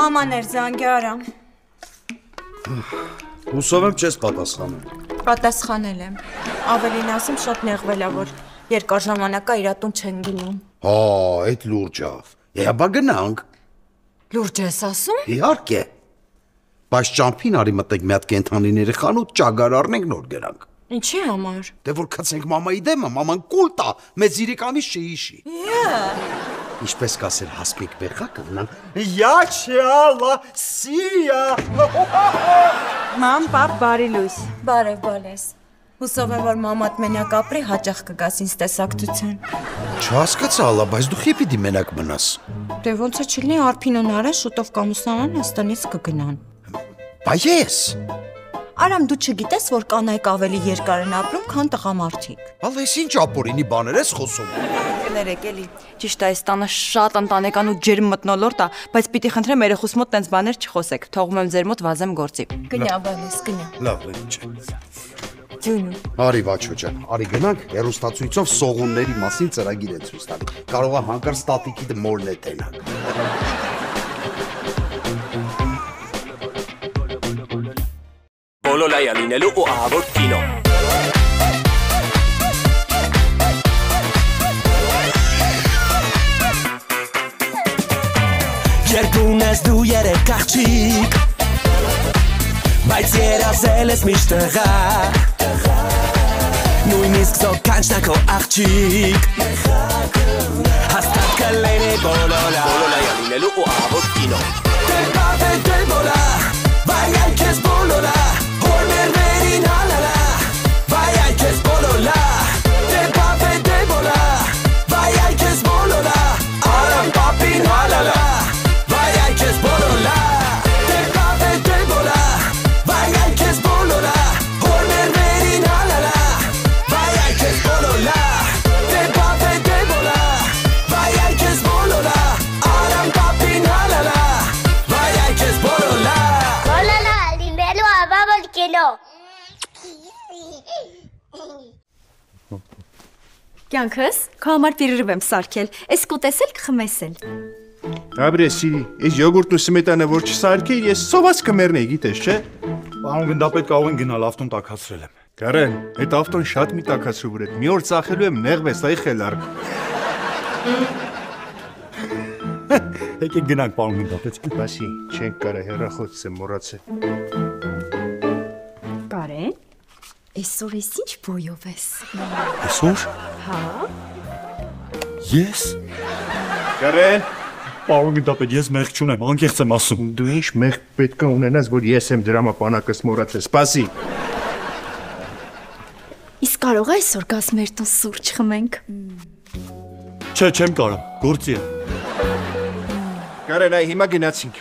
Մաման էր զանգի Արամ։ Հուսով եմ չես պատասխանել։ Պատասխանել եմ։ Ավելին ասեմ շատ նեղվել է, որ երկար ժամանակա իր տուն չեն գնում։ Հա, այդ լուրջ է։ Եհաբա գնանք։ Լուրջ ես ասում։ Իհարկե։ Բայց ճամփին արի մտեք մի հատ կենթանիների խանութ, ճագար առնենք նոր գրանք։ Ինչի համար։ Դե որ քցենք մամայի դեմը, մաման կուլ տա, մեծ իրականից չհիշի։ Ինչպես կասել Հասմիկ Բեխակը, նրան «Я чала сия»։ Մամ, պապ, բարի լույս։ Բարև, բալես։ Հուսով եմ, որ մամատ մենակ ապրի, հաճախ կգաս ինձ տեսակցության։ Չհասկացա, ալա, բայց դու խիպի մենակ մնաս։ Դե ոնց է չլինի Արփին ու Նարեն շուտով կամուսնանան, աստանից կգնան։ Բա ես։ Արամ, դու չգիտես, որ կանայք ավելի երկար են ապրում, քան տղամարդիկ։ Ալա, ես ինչ ապորինի բաներ ես խոսում։ Կներեք էլի, ճիշտ է, այս տանը շատ ընտանեկան ու ջերմ մթնոլորտ է, բայց պիտի խնդրեմ երեխուս մոտ տենց բաներ չխոսեք, թողում եմ ձեր մոտ վազեմ գործի։ Գնա, բանես, գնա։ Լավ, ինչ է։ Ջունու։ Արի Վաչո ջան, արի գնանք հեռուստացույցով սողունների մասին ծրագիր է ցույց տալի։ Կարող է հանկարծ ստատիկի մորն է տենանք։ Բոլոլայա լինելու ու ահավոր կինո։ Երկուն ես դու երեք աղջիկ, բայց երազել ես միշտ տղա, նույնիսկ զոկանչն քո աղջիկ, հաստատ կլինի բոլոլայա լինելու ու ահավոր կինո։ Դե վայ այ քեզ բոլոլա, հորներ վերին հալալա, վայ այ քեզ բոլոլա, դե վայ այ քեզ բոլոլա, Արամ պապին հալալա, վայ այ քեզ բոլոլա, դե վայ այ քեզ բոլոլա, հորներ վերին հալալա, վայ այ քեզ բոլոլա, դե վայ այ քեզ բոլոլա, Արամ պապին հալալա, վայ այ քեզ բոլոլա։ Կյանքս, քո համար պիրրիվ եմ սարքել, ես կուտեսել կխմեսել։ Ապրե սիրի, ես յոգուրտ ու սմետանը որ չսարքեի, ես սոված կմեռնեի, գիտես, չէ։ Պարոն գնդապետ կարող են գնալ, ավտոն տաքացրել եմ։ Կարեն, այդ ավտոն շատ մի տաքացրու վրա, մի օր ծախելու եմ նեղվես, այ խելար։ Եկեք գնանք, պարոն գնդապետ։ Բասի, չենք կարա հեռախոսս եմ մոռացել։ Կարեն, այսօր ես ինչ բոյով ես։ Այսօր։ Հա։ Ես։ Կարեն, Պարոն գնդապետ, ես մեղք չունեմ, անկեղծ եմ ասում։ դու ինչ մեղք պետք է ունենաս, որ ես եմ դրամապանակս մոռացել, սպասի։ Իսկ կարող է այսօր գաս մեր տուն սուրճ խմենք։ Չէ, չեմ կարող, գործի եմ։ Կարեն, այ հիմա գնացինք։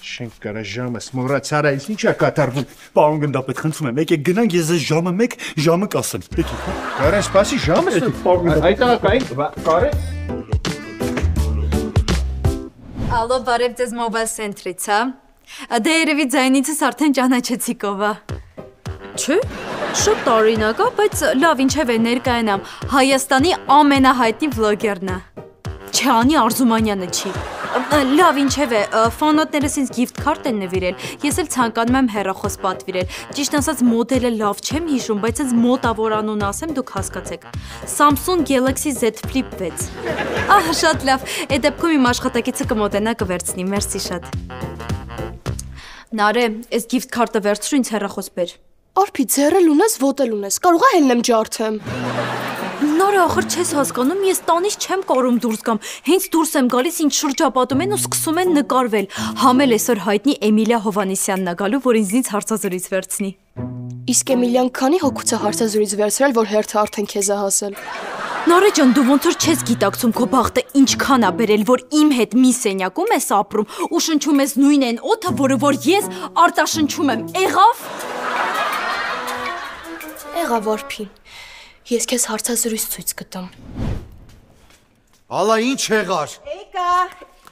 Չենք կարա ժամս մոռացար, այս ինչ է կատարվում։ Պարոն գնդապետ, խնդրում եմ, եկեք գնանք, ես ես ժամը 1 ժամը կասեմ։ Եկեք։ Կարեն, սպասի, ժամս այդտեղ Կարեն։ Ալո, բարև ձեզ մոբայլ սենտրից, հա։ Դե երևի ձայնիցս արդեն ճանաչեցիք ով է։ Չէ, շատ տարօրինակ է, բայց լավ ինչև է ներկայանամ, Հայաստանի ամենահայտնի վլոգերն է։ Չանի Արզումանյանը չի։ Լավ ինչև է, ֆանատներս ինձ գիֆտ քարտ են նվիրել, ես էլ ցանկանում եմ հեռախոս պատվիրել։ Ճիշտ ասած մոդելը լավ չեմ հիշում, բայց այս մոտավոր անուն ասեմ դուք հասկացեք։ Samsung Galaxy Z Flip 6։ Ահա շատ լավ, այդ դեպքում իմ աշխատակիցը կմոտենա կվերցնի, մերսի շատ։ Նարե, այս գիֆտ քարտը վերցրու ինձ հեռախոս բեր։ Արփի ձեռել ունես, ոտել ունես, կարող է հելնեմ ջարդեմ։ Նարը ախր չես հասկանում, ես տանից չեմ կարում դուրս գամ, հենց դուրս եմ գալիս ինձ շրջապատում են ու սկսում են նկարվել, համել այսօր հայտնի Էմիլիա Հովանեսյանն է գալու, որ ինձնից հարցազրույց վերցնի։ Իսկ Էմիլիան քանի հոգուց է հարցազրույց վերցրել, որ հերթը արդեն քեզ է հասել։ Նարե ջան, դու ոնց որ չես գիտակցում քո բախտը ինչքան է բերել, որ իմ հետ մի սենյակում ես ապրում ու շնչում ես նույն այն օդը, որը որ ես արտաշնչում եմ, եղավ։ Եղավ Արփի։ Ես քեզ հարցազրույց ցույց կտամ։ Ալա ինչ եղար։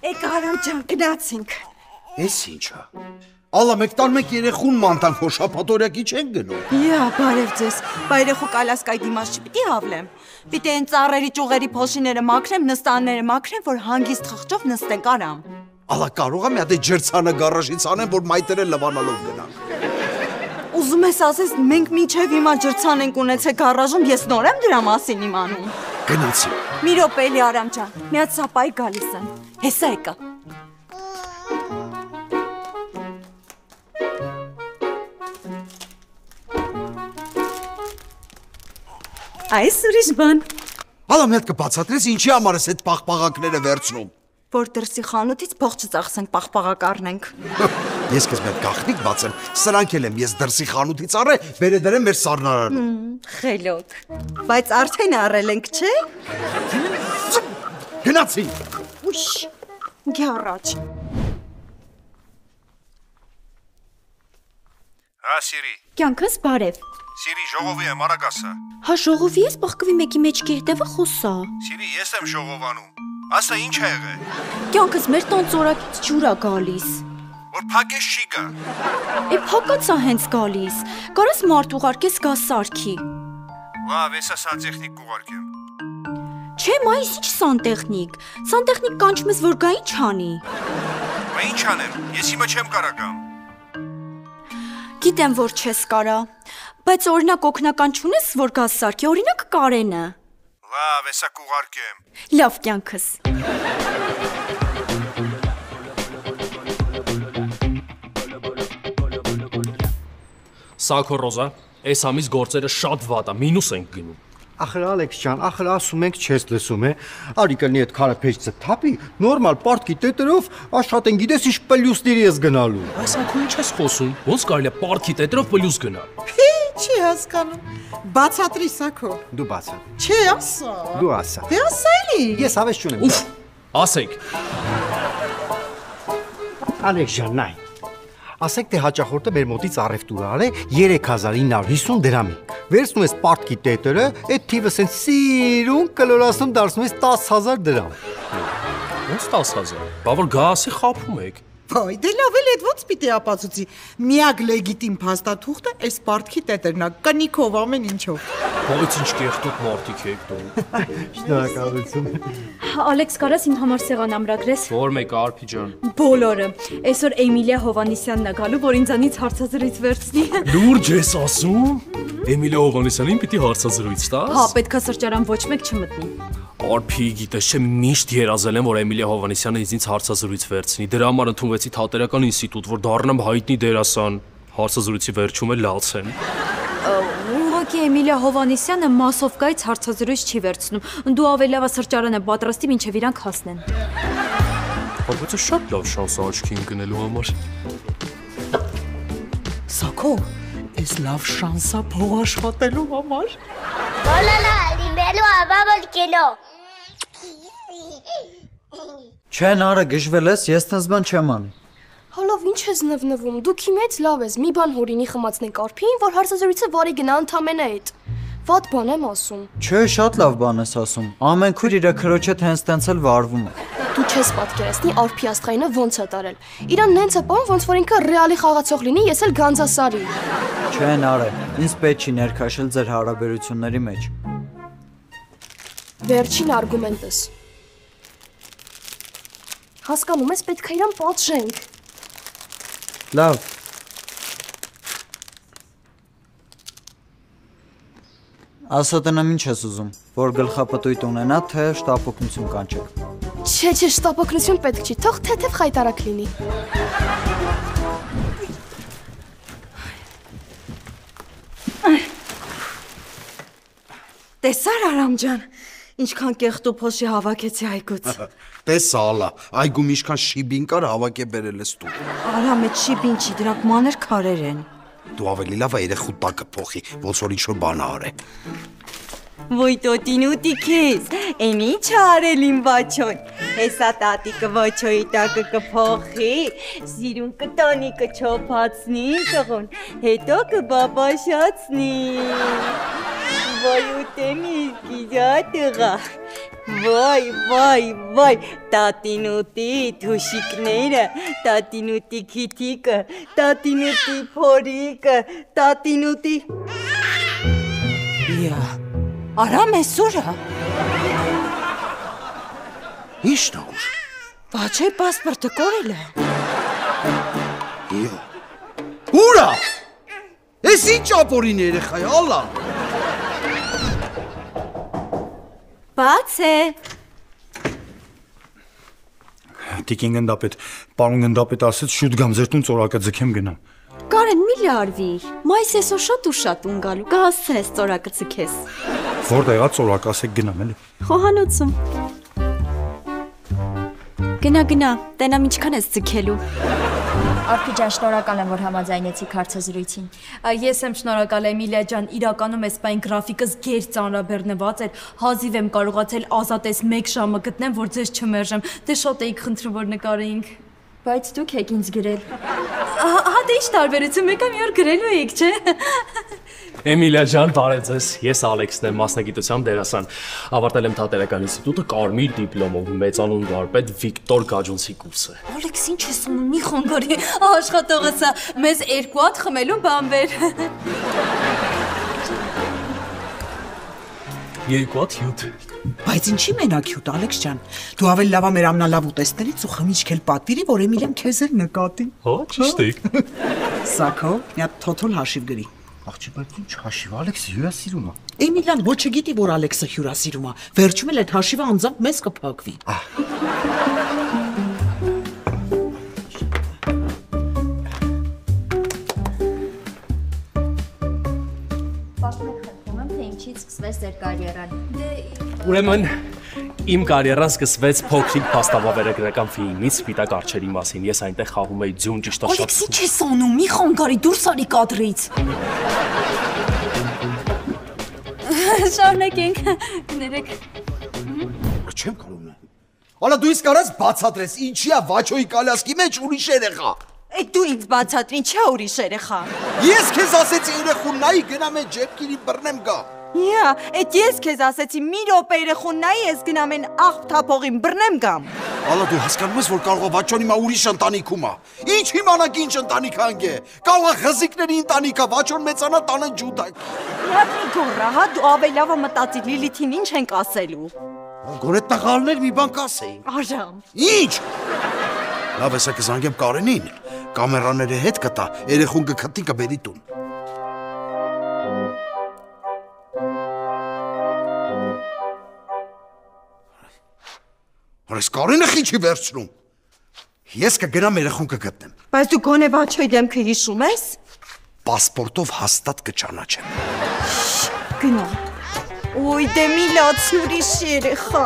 Եկա Արամ ջան, գնացինք։ Էս ինչա։ Ալա մեկ տան մեկ երեխուն մանտան քո շապատորյակի չեն գնում։ Յա, բարև ձեզ։ Բայրեխու կալասկայի դիմաց չպիտի հավլեմ։ Պիտի այն ծառերի ճյուղերի փոշիները մաքրեմ, նստանները մաքրեմ, որ հանգիստ խղճով նստենք Արամ։ Ալա կարող եմ մի հատ ջրցանը գարաժից անեմ, որ մայթերը լվանալով գնանք։ Ուզում ես ասես մենք միջև հիմա ջրցան ենք ունեցել գարաժում, ես նոր եմ դրա մասին իմանում։ Գնացի։ Մի րոպե էլի Արամ ջան, մի հատ սապայի գալիս եմ։ Հեսա եկա։ Այս ուրիշ բան։ Ալա մի հատ կբացատրես ինչի համար ես այդ պաղպաղակները վերցնում։ Որ դրսի խանութից փող չծախսենք, պաղպաղակ առնենք։ Ես քեզ մեկ գախնիկ բացեմ, սրանք էլ եմ ես դրսի խանութից առե, վերեդրեմ մեր սառնարանը։ Խելոք։ Բայց արդեն առել ենք, չէ։ Գնացի։ Ուշ։ Գարաջ։ Հա, Սիրի։ Կյանքս բարև։ Սիրի, ժողովի եմ, արագ ասա։ Հա ժողովի ես բախկվի մեկի մեջ կհետևը խոսա։ Սիրի, ես եմ ժողովանում։ Ասա ինչ ա եղել։ Կյանքս մեր տան ծորակից ջուր ա գալիս։ Որ փակես չի գա։ Է փակած ա հենց գալիս։ Կարաս մարդ ուղարկես գա սարքի։ Լավ, ես սանտեխնիկ կուղարկեմ։ Չէ, մայիս ինչ սանտեխնիկ։ Սանտեխնիկ կանչում ես որ գա ինչ անի։ Բա ինչ անեմ։ Ես հիմա չեմ կարա գամ։ Գիտեմ որ չես կարա, բայց օրինակ օգնական չունես որ գա սարքի, օրինակ Կարենը։ Լավ, հեսա կուղարկեմ։ Լավ կյանքս։ Սակո Ռոզա, այս ամիս գործերը շատ վատ ա, մինուս ենք գնում։ Ախր Ալեքս ջան, ախր ասում ենք չես լսում է։ Արի կլինի այդ քարը փեջը թափի, նորմալ պարտքի տետերով աշխատեն գիտես ինչ պլյուսների ես գնալու։ Այս ակու ինչ ես խոսում։ Ոնց կարելի է պարտքի տետրով պլյուս գնալ։ Չի հասկանում։ Բացատրի Սակո։ Դու բացա։ Չէ, ասա։ Դու ասա։ Դե ասա էլի։ Ես հավես չունեմ։ Ուֆ, ասեք։ Ալեքս ջան, նայ։ Ասեք թե հաճախորդը մեր մոտից առևտուր արե 3950 դրամի։ Վերցնում ես պարտքի տետերը, այդ թիվը սենց սիրուն կլորացնում դարձնում ես 10000 դրամ։ Ոնց 10000։ Բա որ գասի խափում եք։ Ոյ, դե լավ էլ այդ ոնց պիտի ապացուցի։ Միակ լեգիտիմ փաստաթուղթը այս պարտքի տետերն է, կնիքով ամեն ինչով։ Բայց ինչ կեղտոտ մարդիկ եք դու։ Շնորհակալություն։ Ալեքս կարաս իմ համար սեղան ամրագրես։ Որ մեկ Արփի ջան։ Բոլորը։ Այսօր Էմիլիա Հովանեսյանն ա գալու, որ ինձանից հարցազրույց վերցնի։ Լուրջ ես ասում։ Էմիլիա Հովանեսյանին պիտի հարցազրույց տաս։ Հա, պետքա սրճարան ոչ մեկ չմտնի։ Արփի գիտես չէ միշտ երազել եմ որ Էմիլիա Հովանեսյանը ինձ հարցազրույց վերցնի։ Դրա համար ընդունվեցի թատերական ինստիտուտ, որ դառնամ հայտնի դերասան։ Հարցազրույցի վերջում էլ լացեն։ Ուղղակի Էմիլիա Հովանեսյանը մասովկայից հարցազրույց չի վերցնում։ Դու ավելի լավ սրճարանը պատրաստի, մինչև իրանք հասնեն։ Բայց շատ լավ շանս է աչքին գնելու համար։ Սակո, այս լավ շանս է փող աշխատելու համար։ Լալա, լինելու ավաբալ կինո։ Չեն արը գժվել ես, ես տես բան չեմ անի։ Հալով ինչ ես նվնվում, դու քիմեց լավ ես, մի բան հորինի խմացնենք Արփին, որ հարցազրույցը վարի գնա ընդամենը այդ։ Վատ բան եմ ասում։ Չէ, շատ լավ բան ես ասում։ Ամեն քույր իր քրոջ հետ հենց տենց էլ վարվում է։ Դու չես պատկերացնի Արփի աստղայինը ոնց է տարել։ Իրան նենց է պահում, ոնց որ ինքը ռեալի խաղացող լինի, ես էլ Գանձասարի։ Չեն արը, ինձ պետք չի ներքաշել ձեր հարաբերությունների մեջ։ Վերջին արգումենտս։ Հասկանում ես, պետք է իրան պատժենք։ Լավ։ Ասա տնամ ինչ ես ուզում, որ գլխապտույտ ունենա, թե շտապօգնություն կանչեք։ Չէ, շտապօգնություն պետք չի, թող թեթև խայտարակ լինի։ Տեսար Արամ ջան, ինչքան կեղտու փոշի հավաքեցի այգուց։ Տես ալա, այգում ինչքան շիբին կար հավաք է բերել ես դու։ Արամ այդ շիբին չի, դրանք մանր քարեր են։ Դու ավելի լավ է երեխու տակը փոխի, ոնց որ ինչ-որ բան արե։ Ոյ տոտինուտի քեզ, էն ինչ արել իմ բաչոն։ Հեսա տատիկը ոչոյի տակը կփոխի, սիրուն կտանի կչոփացնի տղոն, հետո կբաբաշացնի։ Ոյ ուտեմի կիջա տղա։ Ոյ, տատինուտի թուշիկները, տատինուտի քիթիկը, տատինուտի փորիկը, տատինուտի… Արամ էսուրա։ Ի՞նչն է ուր։ Բաչե պասպորտը կորել է։ Իո։ Ուրա։ Էս ինչ ապորին երեխա է, ալա։ Բաց է։ Տիկին գնդապետ, պարոն գնդապետ ասեց շուտ գամ ձեր տուն ծորակը ձգեմ գնամ։ Կարեն մի լարվիր։ Մայիս էսօր շատ ու շատ ուն գալու։ Կհասցնես ծորակը ձգես։ Որտեղա ծորակ ասեք գնամ էլի։ Խոհանոցում։ Գնա, տենամ ինչքան ես ձգելու։ Արփի ջան, շնորհակալ եմ, որ համաձայնեցիք հարցազրույցին։ Ես եմ շնորհակալ Էմիլիա ջան, իրականում էս բան գրաֆիկս ģեր ծանրաբեռնված էր։ Հազիվ եմ կարողացել ազատես 1 ժամը գտնեմ, որ ձեզ չմերժեմ։ Դե շատ էիք խնդրում, որ նկարեինք։ Բայց դուք եք ինձ գրել։ Հա դե ինչ տարբերություն, մեկը մի օր գրելու էիք, չէ։ Էմիլիա ջան, բարև ձեզ։ Ես Ալեքսն եմ, մասնագիտությամբ դերասան։ Ավարտել եմ Թատերական ինստիտուտը կարմիր դիպլոմով, մեծանուն վարպետ Վիկտոր Գաջունցի կուրսը։ Ալեքս, ինչ ես ունում, մի խանգարի, աշխատողս է, մեզ 2 հատ խմելու բան բեր։ 2 հատ հյութ։ Բայց ինչի մենակ հյութ, Ալեքս ջան։ Դու ավելի լավ մեր ամնալավ ուտեստներից ու խմիչք էլ պատվիրի, որ Էմիլիան քեզ էլ նկատի։ Հա, ճիշտ եք։ Սակո, մի հատ թոթոլ հաշիվ գրի։ Աղջի, բայց ինչ հաշիվ, Ալեքսը հյուրասիրում է։ Էմիլիան ոչ չգիտի, որ Ալեքսը հյուրասիրում է։ Վերջում էլ այդ հաշիվը անձամբ մեզ կփակվի։ Սկսվեց ձեր կարիերան։ Ուրեմն իմ կարիերան սկսվեց փոքրիկ փաստավավերագրական ֆիլմից Սպիտակ արջերի մասին։ Ես այնտեղ խաղում էի ձյուն ճիշտ շատ։ Ալեքս, ինչ ես ունում, մի խանգարի, դուրս արի կադրից։ Շարունակենք, ներեք։ Չեմ կարող նա։ Ալա դու իսկ արած բացատրես, ինչի է Վաչոյի կալասկի մեջ ուրիշ երեխա։ Այդ դու ինձ բացատրի, ինչա ուրիշ երեխա։ Ես քեզ ասեցի երեխուն նայի գնամ այդ ջեպքիրի բռնեմ գա։ Իա, այդ ես քեզ ասեցի, մի րոպե երեխուն նայի, ես գնամ են աղբ թափողին բռնեմ գամ։ Ալա դու հասկանում ես, որ կարող է Վաչոնի մա ուրիշ ընտանիքում է։ Ինչ իմանանք ինչ ընտանիք հանգ է։ Կարող է խզիկների ընտանիք է, Վաչոն մեծանա տանը ջուտակ։ Լավ գորա, հա դու ավելի լավ մտածի Լիլիթին ինչ ենք ասելու։ Գոնե տղալներ մի բան կասեին։ Արժամ։ Ինչ։ Լավ էսա կզանգեմ Կարենին, կամերաների հետ կտա, երեխուն կքթի կբերի տուն։ Այս Կարենը խի չի վերցնում։ Ես կգնամ երեխուն կգտնեմ։ Բայց դու գոնե Վաչոյի դեմքը հիշում ես։ Պասպորտով հաստատ կճանաչեմ։ Գնա։ Ոյ դե մի լացուրիշ երեխա։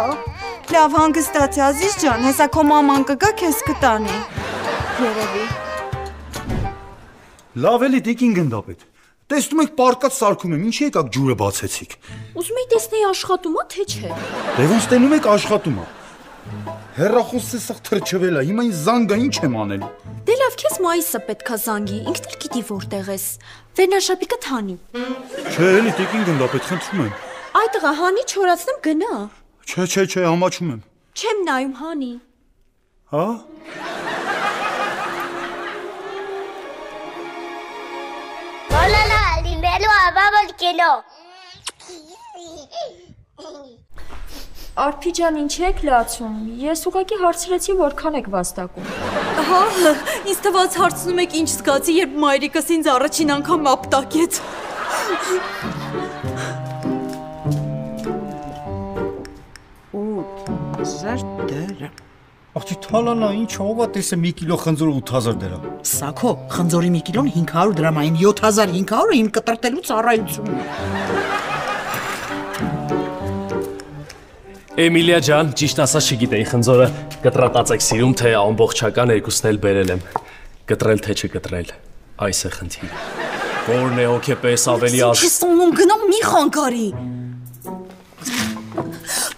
Լավ հանգստացի Ազիզ ջան, հեսա քո մաման կգա քեզ կտանի։ Երևի։ Լավ էլի տիկին գնդապետ։ Տեսնում եք պարկած սարքում եմ, ինչի եկաք ջուրը բացեցիք։ Ուզում եի տեսնեի աշխատում է, թե չէ։ Դե ոնց տենում եք աշխատում է։ Հեռախոսը սաղ թրջվել է, հիմա ինձ զանգա ինչ եմ անելու։ Դե լավ, քեզ Մայիսը պետքա զանգի, ինքն էլ գիտի որտեղ ես։ Վերնաշապիկը թանի։ Չէ, էլի տիկին գնդապետ, խնդրում եմ։ Այ տղա, հանի չորացնեմ գնա։ Չէ, համաչում եմ։ Չեմ նայում, հանի։ Հա։ Olala, limelo avamos que no. Արփի ջան, ինչ եք լացում։ Ես ուղղակի հարցրեցի, որքան եք վաստակում։ Հա, ինձ թվաց հարցնում եք ինչ զգացի, երբ մայրիկս ինձ առաջին անգամ ապտակեց։ $8,000 Աղջի թալանա, ինչ ով է տեսը 1 կիլո խնձորը 8000 դրամ։ Սակո, խնձորի 1 կիլոն 500 դրամ, այն 7500-ը իմ կտրտելու ծառայությունն է։ Էմիլիա ջան, ճիշտ ասած չգիտեի խնձորը կտրատած եք սիրում, թե ամբողջական երկուսն էլ բերել եմ։ Կտրել թե չկտրել, այս է խնդիրը։ Որն է հոգեպես ավելի Ինչ ես ունում, գնամ մի խանգարի։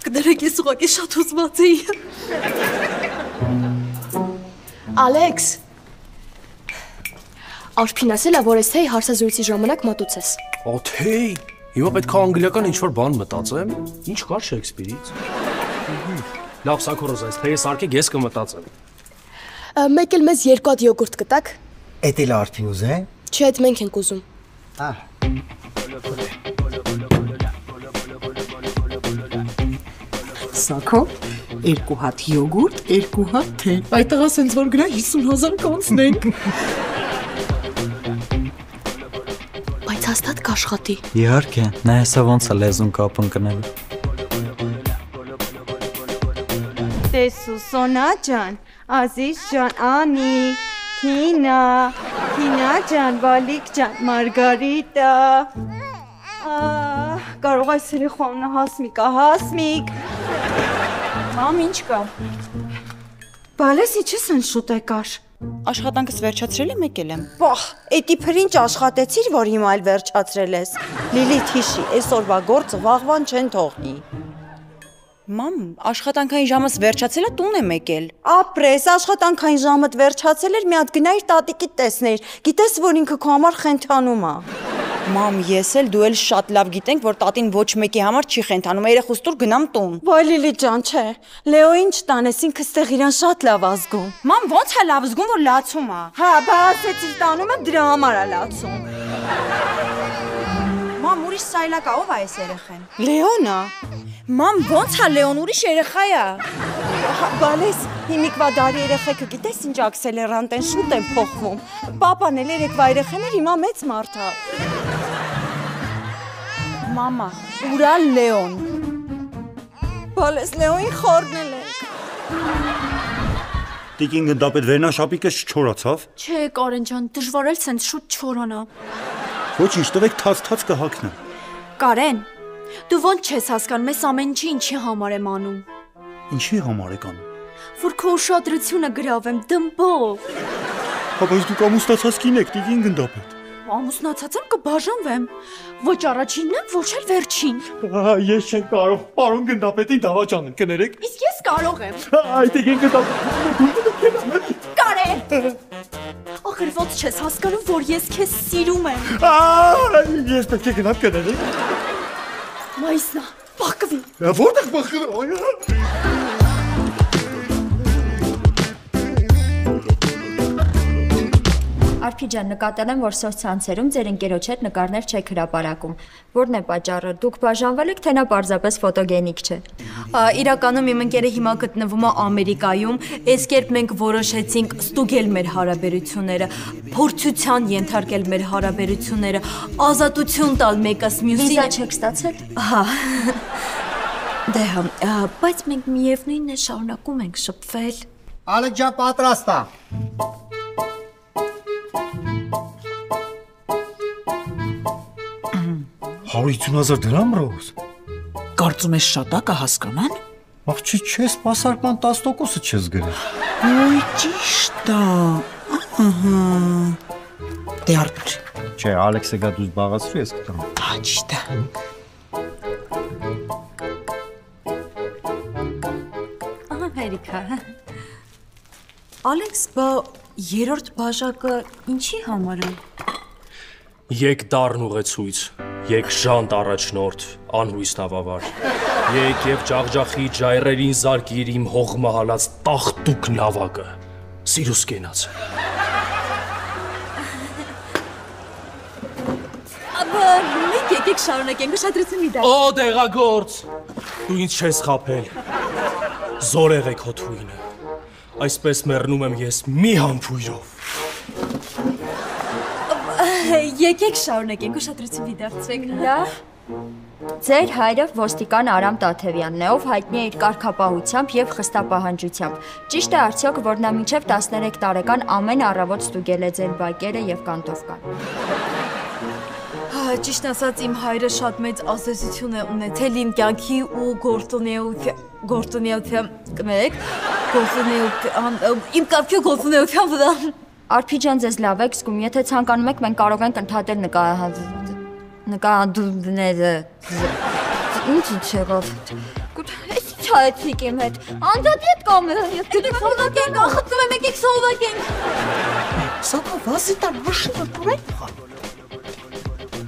Կներեք, ես ուղղակի շատ հուզված էի։ Ալեքս։ Արփին ասել է, որ ես թեյ հարցազրույցի ժամանակ մատուցես։ Թեյ։ Հիմա պետք է անգլիական ինչ-որ բան մտածեմ։ Ինչ կար Շեքսպիրից։ Լավ, Սակորոզ, այս թեյը սարքեք, ես կմտածեմ։ Մեկ էլ մեզ 2 հատ յոգուրտ կտակ։ Էդ էլ արփին ուզե։ Չէ, այդ մենք ենք ուզում։ Սակո, 2 հատ յոգուրտ, 2 հատ թե։ Այդ տղա սենց որ գնա 50,000 կանցնենք։ Բայց հաստատ կաշխատի։ Իհարկե, նա հեսա ոնց է լեզուն կապ ընկնել։ Տեսու Սոնա ջան, Ազիզ ջան, Անի, Թինա ջան, Վալիկ ջան, Մարգարիտա։ Կարող այս երեխան Հասմիկ։ Մամ, ինչ կա։ Բալես իջես շուտ եկար։ Աշխատանքս վերջացրել եմ, եկել եմ։ Բախ, էդի փրինչ աշխատեցիր, որ հիմա այլ վերջացրել ես։ Լիլիթ հիշի, այսօրվա գործը վաղվան չեն թողնի։ Մամ, աշխատանքային ժամս վերջացել է, տուն եմ եկել։ Ապրես, աշխատանքային ժամդ վերջացել էր, մի հատ գնայիր տատիկիդ տեսնեիր։ Գիտես, որ ինքը քո համար խենթանում է։ Մամ, ես էլ դու էլ շատ լավ գիտենք, որ տատին ոչ մեկի համար չի խենթանում, երեխուս տուր գնամ տուն։ Վայ Լիլի ջան, չէ։ Լեոին չտանես, ինքը ստեղ իրան շատ լավ ազգում։ Մամ, ո՞նց է լավ զգում, որ լացում է։ Հա, բա ասեցիր տանում եմ, դրա համար է լացում։ Մամ, ուրիշ սայլակա, ով է այս երեխեն։ Լեոնա։ Մամ, ո՞նց է Լեոն, ուրիշ երեխա է։ Բալես, հիմիկվա դարի երեխեքը գիտես ինչ աքսելերանտ են, շուտ են փոխվում։ Պապան էլ երեկվա երեխեն էր, հիմա մեծ մարդ է։ Մամա, ուրա Լեոն։ Բալես, Լեոին խորնել ենք։ Տիկին գնդապետ վերնաշապիկս չչորացավ։ Չէ, Կարեն ջան, դժվար էլ սենց շուտ չորանա։ Ոչինչ, տվեք թաց կհակնեմ։ Կարեն, դու ոնց չես հասկանում, ես ամեն ինչի համար եմ անում։ Ինչի համար եք անում։ Որ քո ուշադրությունը գրավեմ, դմբով։ Բայց դուք ամուսնացած կին եք, տիկին գնդապետ։ Ամուսնացած եմ կբաժանվեմ։ Ոչ առաջինն եմ, ոչ էլ վերջին։ Ես չեմ կարող, պարոն գնդապետին դավաճան եմ, կներեք։ Իսկ ես կարող եմ։ Այ տիկին գնդապետ։ Կարեն։ Ախր ոնց չես հասկանում, որ ես քեզ սիրում եմ։ Ես պետք է գնամ կներեք։ Մայիսնա, բախկվի։ Որտեղ բախկվի։ Արփի ջան, նկատել եմ, որ սոցցանցերում ձեր ընկերոջ հետ նկարներ չեք հրապարակում։ Որն է պատճառը։ Դուք բաժանվել եք, թե նա պարզապես ֆոտոգենիկ չէ։ Իրականում իմ ընկերը հիմա գտնվում է Ամերիկայում, այս կերպ մենք որոշեցինք ստուգել մեր հարաբերությունները, փորձության ենթարկել մեր հարաբերությունները, ազատություն տալ մեկս մյուսին։ Վիզա չեք ստացել։ Հա։ Դե հա, բայց մենք միևնույնն է շարունակում ենք շփվել։ Ալեք ջան, պատրաստ է։ $150,000 դրամ ռոզ։ Կարծում ես շատ է կհասկանան։ Աղջի չէ, սպասարկման 10%-ը չես գրել։ Ոյ, ճիշտ է։ Ահա։ Դե արդար։ Չէ, Ալեքսը գա դու զբաղացրու, ես կտամ։ Հա, ճիշտ է։ Ահա, հերիքա։ Ալեքս, բա երրորդ բաժակը ինչի համար է։ Եկ դառն ուղեցույց, եկ ժանտ առաջնորդ, անհույս նավավար։ Եկ եւ ջաղջախի ջայրերին զարկիր իմ հողմահալած տախտուկ նավակը։ Սիրուս կենաց։ Մենք եկեք շարունակենք ուշադրություն մի դար։ Օ, դեղագործ։ Դու ինձ չես խաբել։ Զորեղ եք հո թույնը։ Այսպես մեռնում եմ ես մի համբույրով։ Եկեք շարունակենք ուշադրություն մի դարձրեք։ Լավ։ Ձեր հայրը ոստիկան Արամ Տաթևյանն է, ով հայտնի է իր կարգապահությամբ եւ խստապահանջությամբ։ Ճիշտ է արդյոք, որ նա մինչև 13 տարեկան ամեն առավոտ ստուգել է ձեր բակերը եւ կանտովկան։ Ճիշտ ասած, իմ հայրը շատ մեծ ազդեցություն է ունեցել իմ կյանքի ու գործունեության իմ կյանքի գործունեության վրա։ Արփի ջան, ձեզ լավ եք զգում, եթե ցանկանում եք, մենք կարող ենք ընդհատել նկարահանումները։ Ինչ եղավ։ Էս չայցիկ իմ հետ։ Անդադի հետ կամերան, ես գիտեմ սովորակենք, ախտում եմ եկեք սովորակենք։ Սակա վազիտան մաշինը տուրեն խան։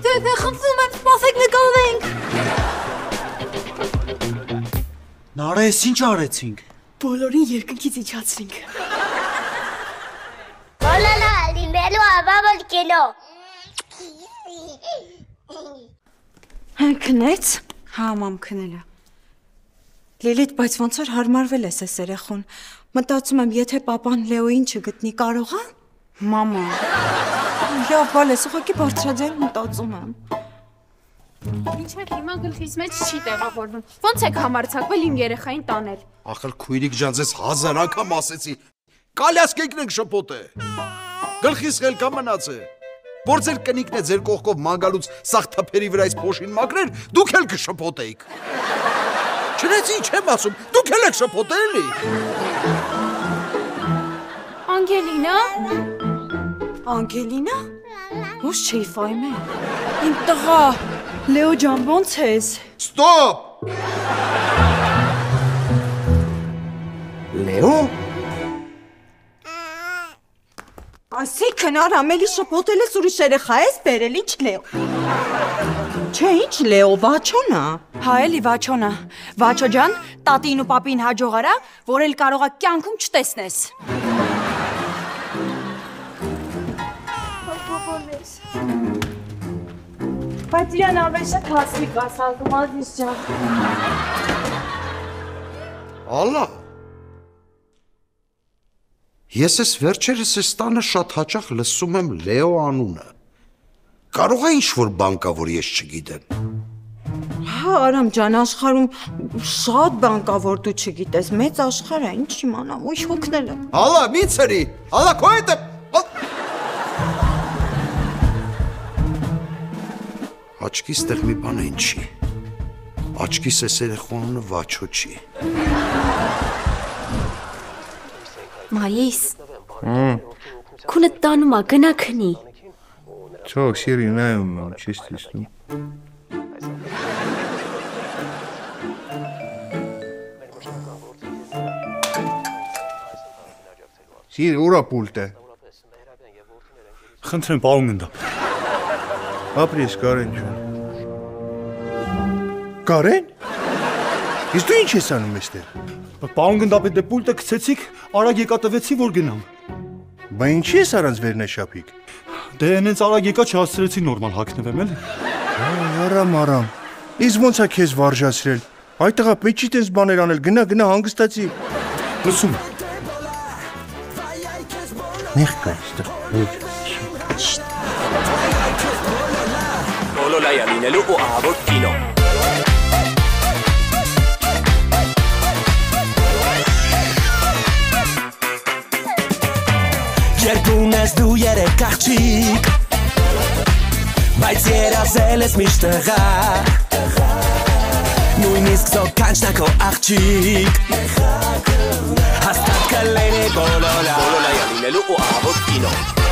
Դե խնդրում եմ, սպասեք նկարվենք։ Նարես, ինչ արեցինք։ Բոլորին երկնքից իջացրինք։ Հոլալա, լինելու ավավոլ կենո։ Քնեց։ Հա, մամ, քնել է։ Լիլիթ, բայց ոնց որ հարմարվել ես այս երեխուն։ Մտածում եմ, եթե papan Լեոին չգտնի, կարող է։ Մամա։ Լավ, բալես, ուղղակի բարձրաձայն մտածում եմ։ Մինչև հիմա գլխիս մեջ չի տեղավորվում։ Ոնց եք համարձակվել իմ երեխային տանել։ Ախր քույրիկ ջան, ձեզ 1000 անգամ ասեցի։ Կալյասկեքն եք շփոթե։ Գլխիս խելքա մնաց է։ Որ ձեր կնիկն է ձեր կողքով մանգալուց սաղ թփերի վրայից փոշին մաքրեր, դուք էլ կշփոթեիք։ Չնայած ինչ եմ ասում, դուք էլ եք շփոթել էլի։ Անգելինա։ Անգելինա։ Ո՞նց չի ֆայմե։ Իմ տղա, Լեո ջան, ո՞նց ես։ Ստոպ։ Լեո։ Այսինքն արամելի շփոթել ես ուրիշ երեխա ես բերել, ինչ Լեո։ Չէ, ինչ Լեո, Վաչոնա։ Հա էլի Վաչոնա։ Վաչո ջան, տատին ու պապին հաջող արա, որ էլ կարողա կյանքում չտեսնես։ Բայց իրան ավեշը քասիկ ասալում, ազիզ ջան։ Ալա։ Ես ես վերջերս ես տանը շատ հաճախ լսում եմ Լեո անունը։ Կարող է ինչ-որ բան կա, որ ես չգիտեմ։ Հա, Արամ ջան, աշխարհում շատ բան կա, որ դու չգիտես, մեծ աշխարհ է, ինչ իմանամ, ույշ հոգնել եմ։ Ալա, մի ցրի։ Ալա, քո հետ է։ Աչքիս տեղ մի բան են չի։ Աչքիս էս երեխու անունը Վաչո չի։ Մայիս։ Քունը տանում ա, գնա քնի։ Čo, Siri, neviem, čistý stup. Siri, ura pulte. Խնդրեմ, պարոն գնդապ։ Ապրես Կարեն ջան։ Կարեն։ Իսկ դու ինչ ես անում այստեղ։ Պարոն գնդապ, դե պուլտը գցեցիք, արագ եկա տվեցի, որ գնամ։ Բա ինչի ես առանց վերնաշապիկ։ Դե հենց արագ եկա չհասցրեցի նորմալ հագնվեմ էլի։ Արամ։ Իսկ ոնց է քեզ վարժացրել։ Այդ տղա պետք չի տես բաներ անել, գնա հանգստացի։ Լսում։ Նեղ կա այստեղ։ Բոլոլայա լինելու ու ահավոր կինո։ Երկուն ես դու երեք աղջիկ, բայց երազել ես միշտ տղա, նույնիսկ զոկանչն ակո աղջիկ, հաստատ կլենի բոլոլայա լինելու ու ահավոր կինո։